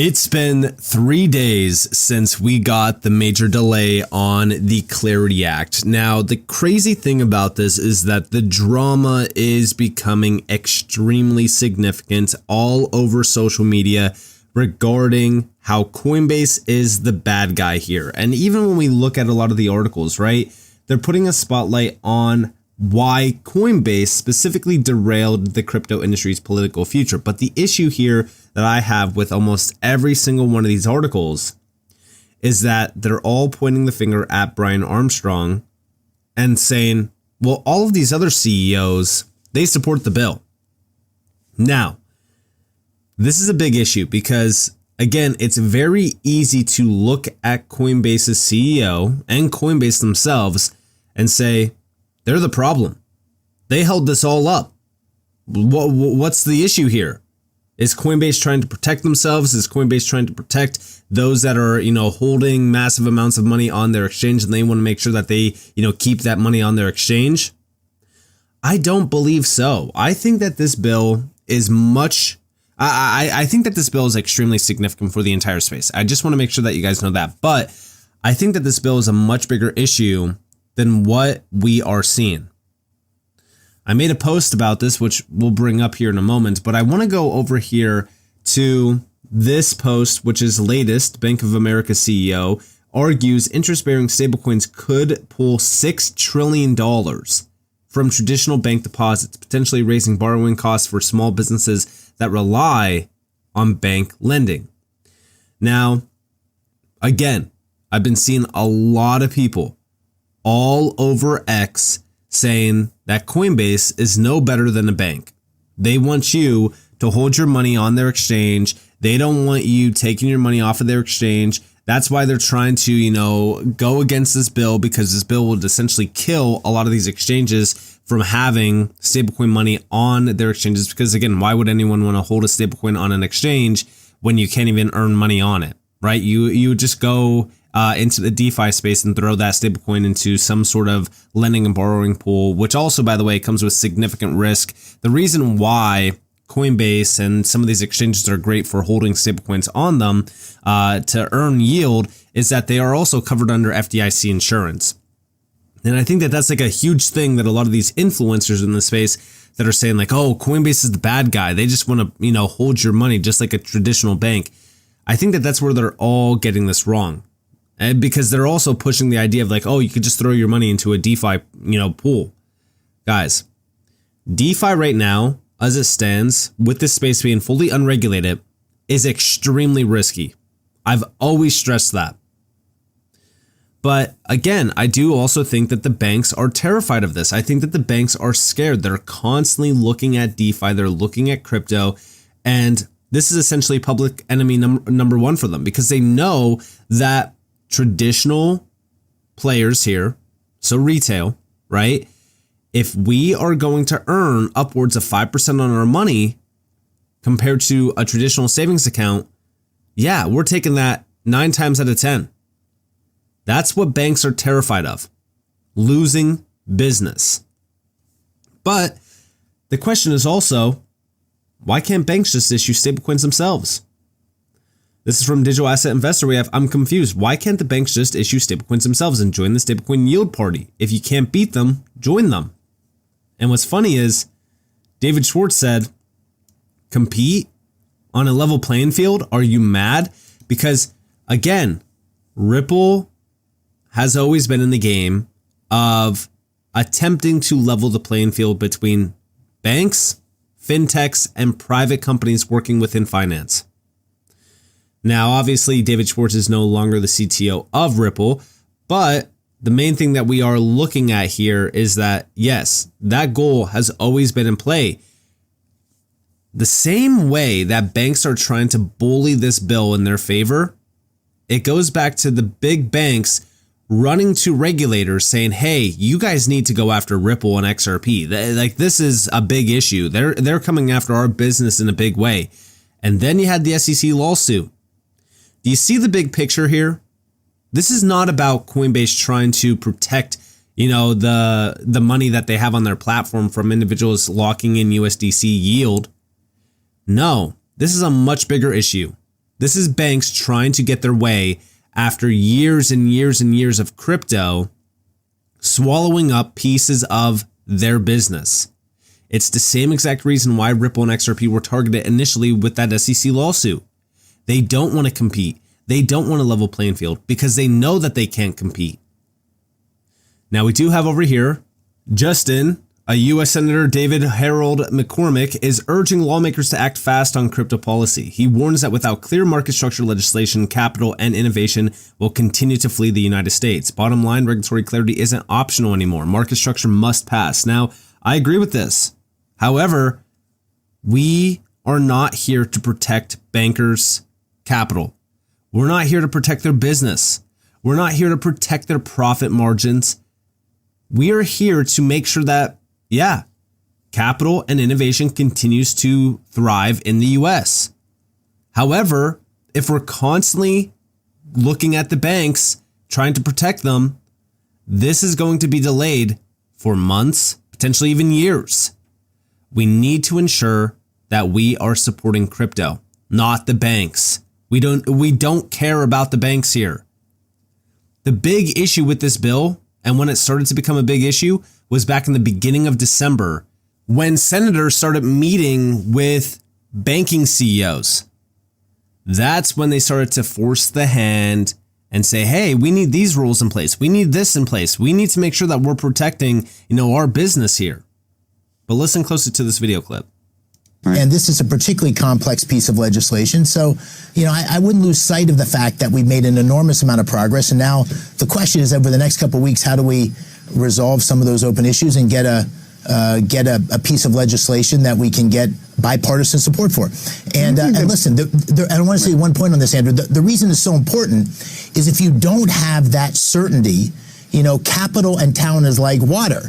It's been 3 days since we got the major delay on the Clarity Act. Now, the crazy thing about this is that the drama is becoming extremely significant all over social media regarding how Coinbase is the bad guy here. And even when we look at a lot of the articles, right, they're putting a spotlight on why Coinbase specifically derailed the crypto industry's political future. But the issue here that I have with almost every single one of these articles is that they're all pointing the finger at Brian Armstrong and saying, well, all of these other CEOs, they support the bill. Now, this is a big issue because, again, it's very easy to look at Coinbase's CEO and Coinbase themselves and say, they're the problem. They held this all up. What's the issue here? Is Coinbase trying to protect themselves? Is Coinbase trying to protect those that are, holding massive amounts of money on their exchange and they want to make sure that they, keep that money on their exchange? I don't believe so. I think that this bill is I think that this bill is extremely significant for the entire space. I just want to make sure that you guys know that. But I think that this bill is a much bigger issue than what we are seeing. I made a post about this, which we'll bring up here in a moment, but I want to go over here to this post, which is latest. Bank of America CEO argues interest-bearing stablecoins could pull $6 trillion from traditional bank deposits, potentially raising borrowing costs for small businesses that rely on bank lending. Now, again, I've been seeing a lot of people all over X saying that Coinbase is no better than a bank. They want you to hold your money on their exchange. They don't want you taking your money off of their exchange. That's why they're trying to, go against this bill, because this bill would essentially kill a lot of these exchanges from having stablecoin money on their exchanges. Because again, why would anyone want to hold a stablecoin on an exchange when you can't even earn money on it, right? You would just go into the DeFi space and throw that stablecoin into some sort of lending and borrowing pool, which also, by the way, comes with significant risk. The reason why Coinbase and some of these exchanges are great for holding stablecoins on them to earn yield is that they are also covered under FDIC insurance. And I think that that's like a huge thing that a lot of these influencers in the space that are saying like, oh, Coinbase is the bad guy. They just want to, hold your money just like a traditional bank. I think that that's where they're all getting this wrong. And because they're also pushing the idea of like, oh, you could just throw your money into a DeFi, pool. Guys, DeFi right now, as it stands, with this space being fully unregulated, is extremely risky. I've always stressed that. But again, I do also think that the banks are terrified of this. I think that the banks are scared. They're constantly looking at DeFi. They're looking at crypto. And this is essentially public enemy number one for them, because they know that traditional players here, so retail, right? If we are going to earn upwards of 5% on our money compared to a traditional savings account, yeah, we're taking that 9 times out of 10. That's what banks are terrified of, losing business. But the question is also, why can't banks just issue stablecoins themselves? This is from Digital Asset Investor. I'm confused. Why can't the banks just issue stablecoins themselves and join the stablecoin yield party? If you can't beat them, join them. And what's funny is David Schwartz said, compete on a level playing field? Are you mad? Because again, Ripple has always been in the game of attempting to level the playing field between banks, fintechs, and private companies working within finance. Now, obviously, David Schwartz is no longer the CTO of Ripple, but the main thing that we are looking at here is that, yes, that goal has always been in play. The same way that banks are trying to bully this bill in their favor, it goes back to the big banks running to regulators saying, hey, you guys need to go after Ripple and XRP. Like, this is a big issue. They're coming after our business in a big way. And then you had the SEC lawsuit. Do you see the big picture here? This is not about Coinbase trying to protect, the money that they have on their platform from individuals locking in USDC yield. No, this is a much bigger issue. This is banks trying to get their way after years and years and years of crypto swallowing up pieces of their business. It's the same exact reason why Ripple and XRP were targeted initially with that SEC lawsuit. They don't want to compete. They don't want a level playing field because they know that they can't compete. Now we do have over here, Justin, a U.S. Senator David Harold McCormick, is urging lawmakers to act fast on crypto policy. He warns that without clear market structure legislation, capital and innovation will continue to flee the United States. Bottom line, regulatory clarity isn't optional anymore. Market structure must pass. Now, I agree with this. However, we are not here to protect bankers' capital. We're not here to protect their business. We're not here to protect their profit margins. We are here to make sure that, capital and innovation continues to thrive in the US. However, if we're constantly looking at the banks, trying to protect them, this is going to be delayed for months, potentially even years. We need to ensure that we are supporting crypto, not the banks. We don't care about the banks here. The big issue with this bill, and when it started to become a big issue, was back in the beginning of December when senators started meeting with banking CEOs. That's when they started to force the hand and say, hey, we need these rules in place. We need this in place. We need to make sure that we're protecting, our business here. But listen closely to this video clip. Right. And this is a particularly complex piece of legislation. So, I wouldn't lose sight of the fact that we've made an enormous amount of progress. And now the question is, over the next couple of weeks, how do we resolve some of those open issues and get a piece of legislation that we can get bipartisan support for? And listen, I want to say one point on this, Andrew. The reason it's so important is if you don't have that certainty, capital and talent is like water.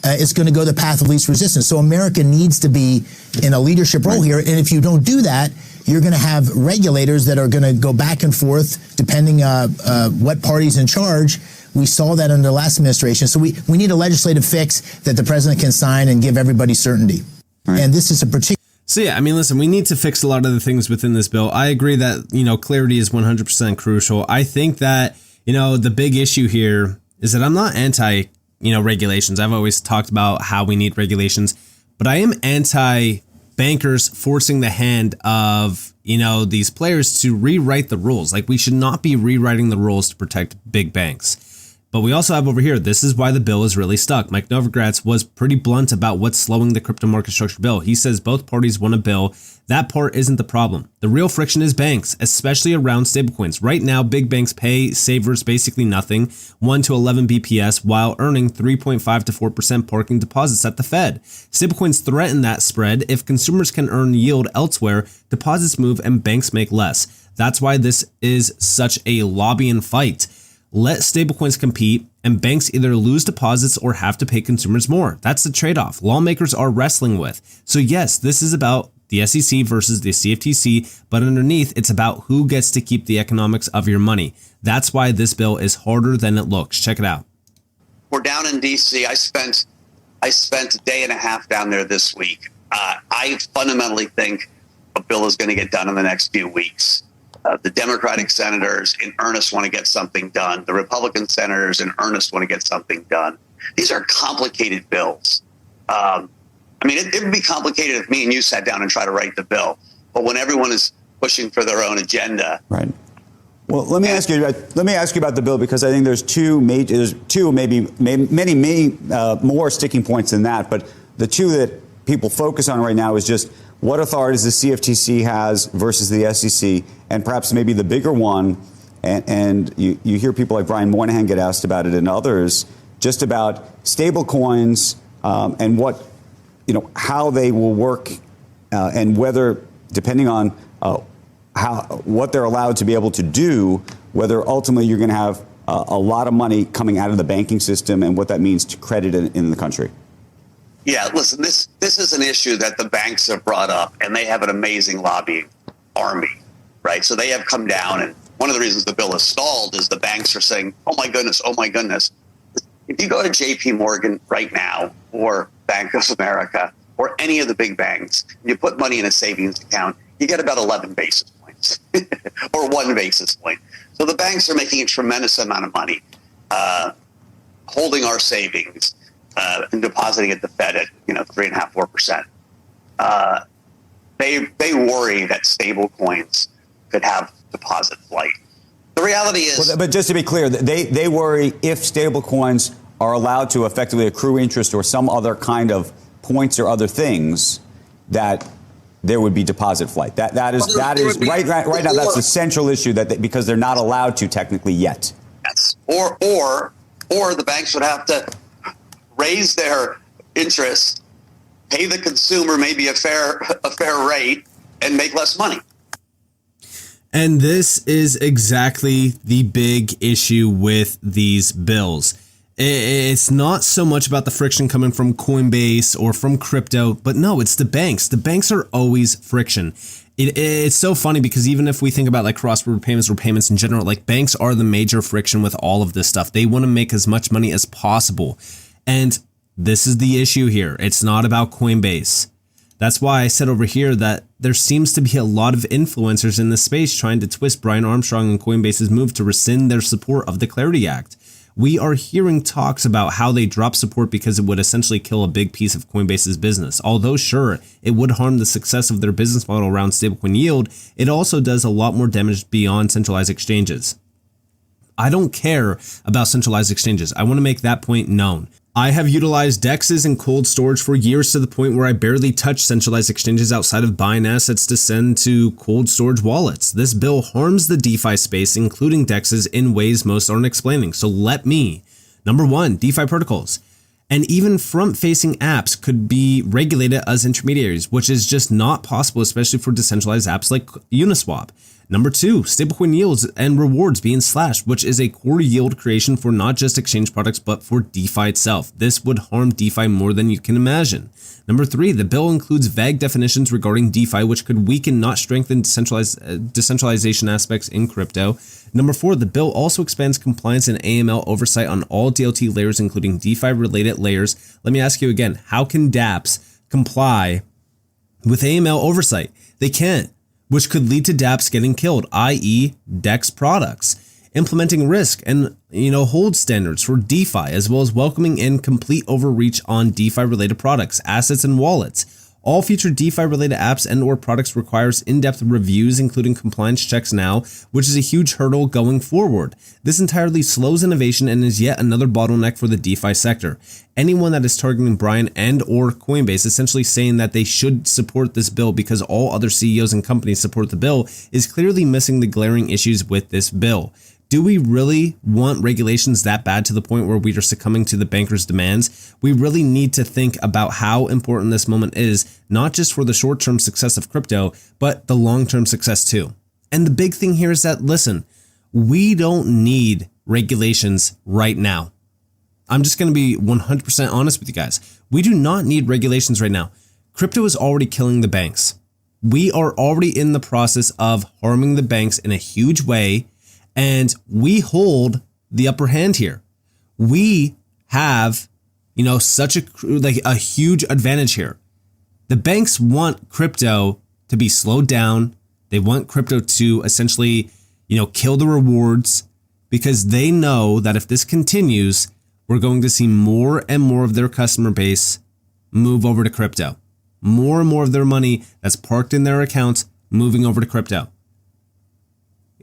It's going to go the path of least resistance. So America needs to be in a leadership role here. And if you don't do that, you're going to have regulators that are going to go back and forth depending what party's in charge. We saw that under the last administration. So we need a legislative fix that the president can sign and give everybody certainty. Right. And this is a particular... So listen, we need to fix a lot of the things within this bill. I agree that, clarity is 100% crucial. I think that, the big issue here is that I'm not anti regulations. I've always talked about how we need regulations, but I am anti bankers forcing the hand of, these players to rewrite the rules. Like, we should not be rewriting the rules to protect big banks. But we also have over here, this is why the bill is really stuck. Mike Novogratz was pretty blunt about what's slowing the crypto market structure bill. He says both parties want a bill. That part isn't the problem. The real friction is banks, especially around stablecoins. Right now, big banks pay savers basically nothing, 1 to 11 BPS, while earning 3.5 to 4% parking deposits at the Fed. Stablecoins threaten that spread. If consumers can earn yield elsewhere, deposits move and banks make less. That's why this is such a lobbying fight. Let stablecoins compete, and banks either lose deposits or have to pay consumers more. That's the trade-off lawmakers are wrestling with. So yes, this is about the SEC versus the CFTC, but underneath, it's about who gets to keep the economics of your money. That's why this bill is harder than it looks. Check it out. We're down in D.C. I spent a day and a half down there this week. I fundamentally think a bill is going to get done in the next few weeks. The Democratic senators in earnest want to get something done. The Republican senators in earnest want to get something done. These are complicated bills. It would be complicated if me and you sat down and tried to write the bill. But when everyone is pushing for their own agenda. Right. Well, let me ask you about the bill, because I think there's many more sticking points than that. But the two that people focus on right now is just what authorities the CFTC has versus the SEC, and perhaps maybe the bigger one, and you hear people like Brian Moynihan get asked about it and others, just about stable coins and how they will work and whether, depending on what they're allowed to be able to do, whether ultimately you're going to have a lot of money coming out of the banking system and what that means to credit in the country. Yeah, listen, this is an issue that the banks have brought up, and they have an amazing lobbying army, right? So they have come down, and one of the reasons the bill is stalled is the banks are saying, oh my goodness. If you go to JP Morgan right now, or Bank of America, or any of the big banks, and you put money in a savings account, you get about 11 basis points. 1 basis point. So the banks are making a tremendous amount of money, holding our savings and depositing at the Fed at 3.5%, 4%. They worry that stable coins could have deposit flight. The reality is, but just to be clear, they worry if stable coins are allowed to effectively accrue interest or some other kind of points or other things, that there would be deposit flight. That is right now. That's the central issue, that because they're not allowed to technically yet. Yes. Or the banks would have to raise their interest, pay the consumer maybe a fair rate, and make less money. And this is exactly the big issue with these bills. It's not so much about the friction coming from Coinbase or from crypto, but no, it's the banks. The banks are always friction. It's so funny because even if we think about like cross-border payments or payments in general, like banks are the major friction with all of this stuff. They want to make as much money as possible. And this is the issue here. It's not about Coinbase. That's why I said over here that there seems to be a lot of influencers in this space trying to twist Brian Armstrong and Coinbase's move to rescind their support of the Clarity Act. We are hearing talks about how they drop support because it would essentially kill a big piece of Coinbase's business. Although sure, it would harm the success of their business model around stablecoin yield, it also does a lot more damage beyond centralized exchanges. I don't care about centralized exchanges. I want to make that point known. I have utilized DEXs and cold storage for years to the point where I barely touch centralized exchanges outside of buying assets to send to cold storage wallets. This bill harms the DeFi space, including DEXs, in ways most aren't explaining. So let me. Number one, DeFi protocols. And even front-facing apps could be regulated as intermediaries, which is just not possible, especially for decentralized apps like Uniswap. Number two, stablecoin yields and rewards being slashed, which is a core yield creation for not just exchange products, but for DeFi itself. This would harm DeFi more than you can imagine. Number three, the bill includes vague definitions regarding DeFi, which could weaken, not strengthen decentralization aspects in crypto. Number four, the bill also expands compliance and AML oversight on all DLT layers, including DeFi-related layers. Let me ask you again, how can dApps comply with AML oversight? They can't, which could lead to dApps getting killed, i.e. DEX products. Implementing risk and hold standards for DeFi, as well as welcoming in complete overreach on DeFi-related products, assets, and wallets. All future DeFi-related apps and or products requires in-depth reviews, including compliance checks now, which is a huge hurdle going forward. This entirely slows innovation and is yet another bottleneck for the DeFi sector. Anyone that is targeting Brian and or Coinbase, essentially saying that they should support this bill because all other CEOs and companies support the bill, is clearly missing the glaring issues with this bill. Do we really want regulations that bad to the point where we are succumbing to the bankers' demands? We really need to think about how important this moment is, not just for the short-term success of crypto, but the long-term success too. And the big thing here is that, listen, we don't need regulations right now. I'm just going to be 100% honest with you guys. We do not need regulations right now. Crypto is already killing the banks. We are already in the process of harming the banks in a huge way. And we hold the upper hand here. We have, such a huge advantage here. The banks want crypto to be slowed down. They want crypto to essentially, kill the rewards, because they know that if this continues, we're going to see more and more of their customer base move over to crypto. More and more of their money that's parked in their accounts moving over to crypto.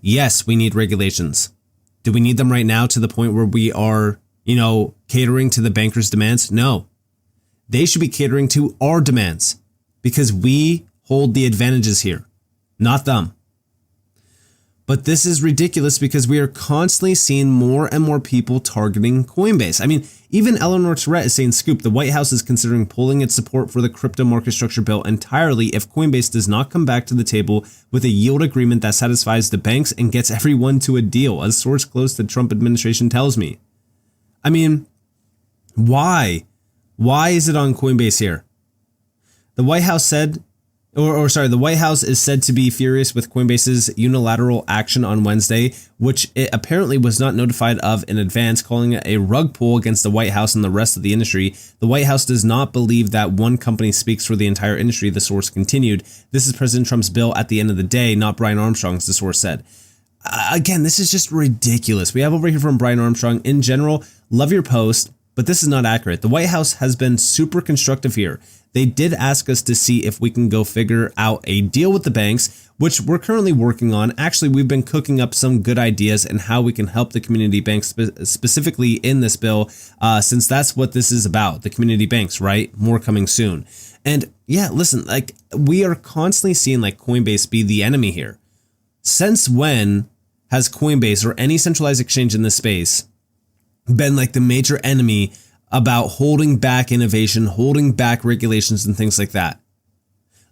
Yes, we need regulations. Do we need them right now to the point where we are, catering to the bankers' demands? No. They should be catering to our demands because we hold the advantages here, not them. But this is ridiculous because we are constantly seeing more and more people targeting Coinbase. I mean, even Eleanor Tourette is saying, Scoop, the White House is considering pulling its support for the crypto market structure bill entirely if Coinbase does not come back to the table with a yield agreement that satisfies the banks and gets everyone to a deal, a source close to the Trump administration tells me. I mean, why? Why is it on Coinbase here? The White House said, the White House is said to be furious with Coinbase's unilateral action on Wednesday, which it apparently was not notified of in advance, calling it a rug pull against the White House and the rest of the industry. The White House does not believe that one company speaks for the entire industry, the source continued. This is President Trump's bill at the end of the day, not Brian Armstrong's, the source said. again, this is just ridiculous. We have over here from Brian Armstrong. In general, love your post, but this is not accurate. The White House has been super constructive here. They did ask us to see if we can go figure out a deal with the banks, which we're currently working on. Actually, we've been cooking up some good ideas and how we can help the community banks specifically in this bill, since that's what this is about, the community banks, right? More coming soon. And yeah, listen, like we are constantly seeing like Coinbase be the enemy here. Since when has Coinbase or any centralized exchange in this space been like the major enemy about holding back innovation, holding back regulations and things like that?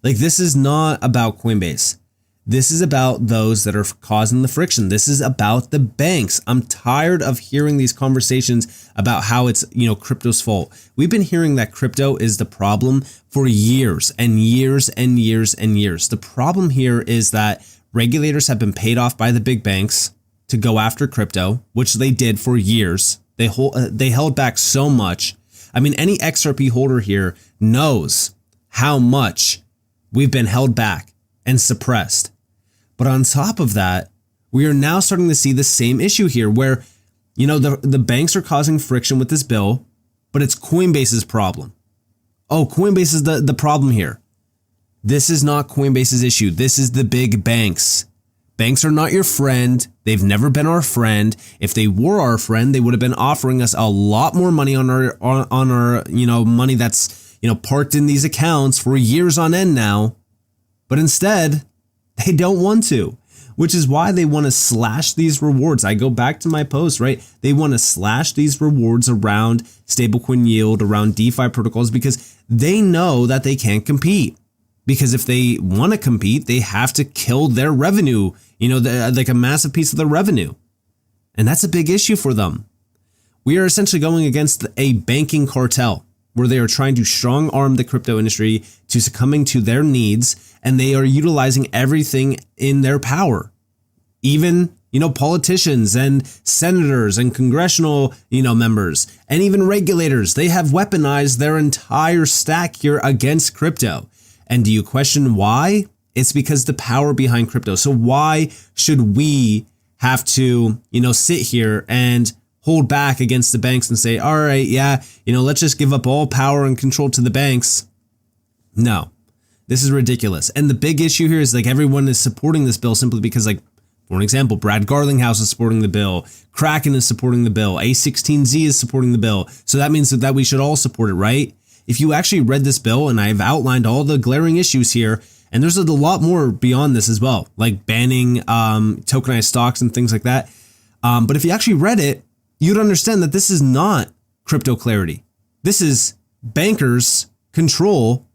Like this is not about Coinbase. This is about those that are causing the friction. This is about the banks. I'm tired of hearing these conversations about how it's, crypto's fault. We've been hearing that crypto is the problem for years and years and years and years. The problem here is that regulators have been paid off by the big banks to go after crypto, which they did for years. They held back so much. I mean, any XRP holder here knows how much we've been held back and suppressed. But on top of that, we are now starting to see the same issue here where, the banks are causing friction with this bill, but it's Coinbase's problem. Oh, Coinbase is the problem here. This is not Coinbase's issue. This is the big banks. Banks are not your friend. They've never been our friend. If they were our friend, they would have been offering us a lot more money on our money that's, parked in these accounts for years on end now. But instead, they don't want to, which is why they want to slash these rewards. I go back to my post, right? They want to slash these rewards around stablecoin yield, around DeFi protocols, because they know that they can't compete. Because if they want to compete, they have to kill their revenue, like a massive piece of their revenue. And that's a big issue for them. We are essentially going against a banking cartel where they are trying to strong arm the crypto industry to succumbing to their needs, and they are utilizing everything in their power. Even, politicians and senators and congressional, members and even regulators, they have weaponized their entire stack here against crypto. And do you question why? It's because the power behind crypto. So why should we have to, sit here and hold back against the banks and say, all right, yeah, let's just give up all power and control to the banks? No, this is ridiculous. And the big issue here is like everyone is supporting this bill simply because, like, for an example, Brad Garlinghouse is supporting the bill. Kraken is supporting the bill. A16Z is supporting the bill. So that means that we should all support it, right? If you actually read this bill, and I've outlined all the glaring issues here, and there's a lot more beyond this as well, like banning tokenized stocks and things like that. But if you actually read it, you'd understand that this is not crypto clarity. This is bankers' control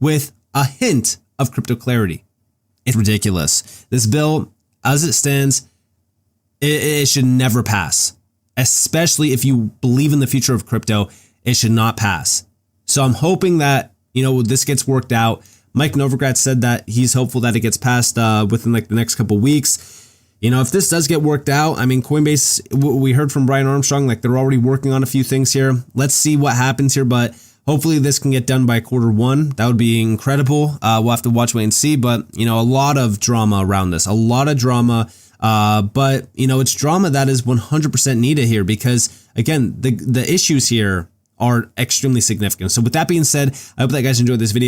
with a hint of crypto clarity. It's ridiculous. This bill, as it stands, it should never pass. Especially if you believe in the future of crypto, it should not pass. So I'm hoping that, this gets worked out. Mike Novogratz said that he's hopeful that it gets passed within like the next couple weeks. If this does get worked out, I mean, Coinbase, we heard from Brian Armstrong, like they're already working on a few things here. Let's see what happens here, but hopefully this can get done by Q1. That would be incredible. We'll have to watch, wait and see, but a lot of drama around this, a lot of drama. But it's drama that is 100% needed here because again, the issues here are extremely significant. So with that being said, I hope that you guys enjoyed this video.